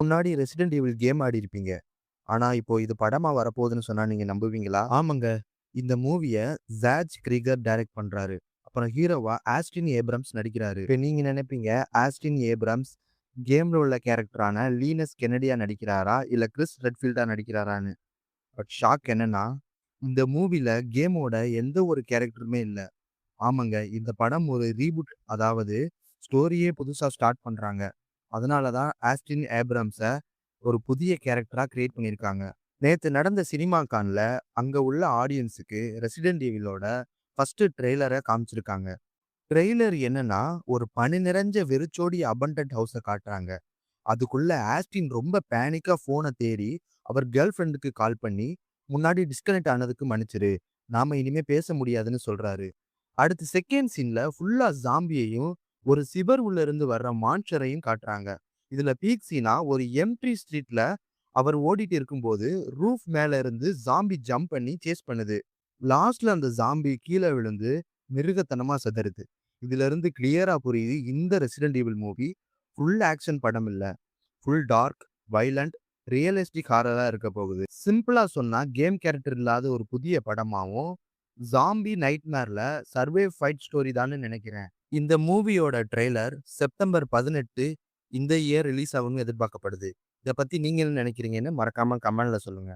முன்னாடி resident evil game ஆடியிருப்பீங்க. ஆனா, இப்போ இது படமா வரப்போகுதுன்னு சொன்னா நீங்க நம்புவீங்களா? ஆமாங்க. இந்த மூவிய ஜார்ஜ் கிரீகர் டைரக்ட் பண்றாரு. அப்புறம் ஹீரோவா ஆஸ்டின் ஏப்ரம்ஸ் நடிக்கிறாரு. இப்ப நீங்க நினைப்பீங்க, ஆஸ்டின் ஏப்ரம்ஸ் கேம்ல உள்ள கேரக்டரான லீனஸ் கென்னடியா நடிக்கிறாரா? இல்ல கிறிஸ் ரெட்ஃபீல்டா நடிக்கிறாரான்னு. பட் ஷாக் என்னன்னா, இந்த மூவில கேமோட எந்த ஒரு கேரக்டருமே இல்ல. ஆமாங்க. இந்த படம் ஒரு ரீபூட், அதாவது ஸ்டோரியே புதுசா ஸ்டார்ட் பண்றாங்க. அதனால தான் ஆஸ்டின் ஏப்ரம்ஸ ஒரு புதிய கேரக்டரா கிரியேட் பண்ணியிருக்காங்க. நேத்து நடந்த சினிமா கான்ல அங்க உள்ள ஆடியன்ஸுக்கு ரெசிடென்ட் ஈவிலோட ஃபர்ஸ்ட் ட்ரெய்லர காமிச்சிருக்காங்க. ட்ரெய்லர் என்னன்னா, ஒரு பனி நிறைஞ்ச வெறிச்சோடிய அபண்டன்ட் ஹவுஸ காட்டுறாங்க. அதுக்குள்ள ஆஸ்டின் ரொம்ப பேனிக்கா ஃபோன தேடி அவர் கேர்ள் ஃபிரெண்டுக்கு கால் பண்ணி, முன்னாடி டிஸ்கனெக்ட் ஆனதுக்கு மன்னிச்சிரு. நாம இனிமே பேச முடியாதுன்னு சொல்றாரு. அடுத்து செகண்ட் சீன்ல ஃபுல்லா ஜாம்பியையும், ஒரு சிவர் உள்ள இருந்து வர்ற மான்ஸ்டரையும் காட்டுறாங்க. இதுல பீக் சீனா ஒரு எம்ப்டி ஸ்ட்ரீட்ல அவர் ஓடிட்டு இருக்கும்போது, ரூஃப் மேல இருந்து ஜாம்பி ஜம்ப் பண்ணி சேஸ் பண்ணுது. லாஸ்ட்ல அந்த ஜாம்பி கீழ விழுந்து மிருகத்தனமா சிதறுது. இதுல இருந்து கிளியரா புரியுது, இந்த resident evil movie full action படம் இல்ல. ஃபுல் டார்க், வயலண்ட், ரியலிஸ்டிக் ஹாரரா இருக்க போகுது. சிம்பிளா சொன்னா கேம் கேரக்டர் இல்லாத ஒரு புதிய படமாவும், ஜாம்பி நைட்மேர்ல சர்வைவ் ஃபைட் ஸ்டோரி தான்னு நினைக்கிறேன். இந்த மூவியோட ட்ரெய்லர் செப்டம்பர் 18 இந்த இயர் ரிலீஸ் ஆகும்னு எதிர்பார்க்கப்படுது. இத பத்தி நீங்க என்ன நினைக்கிறீங்கன்னு மறக்காம கமெண்ட்ல சொல்லுங்க.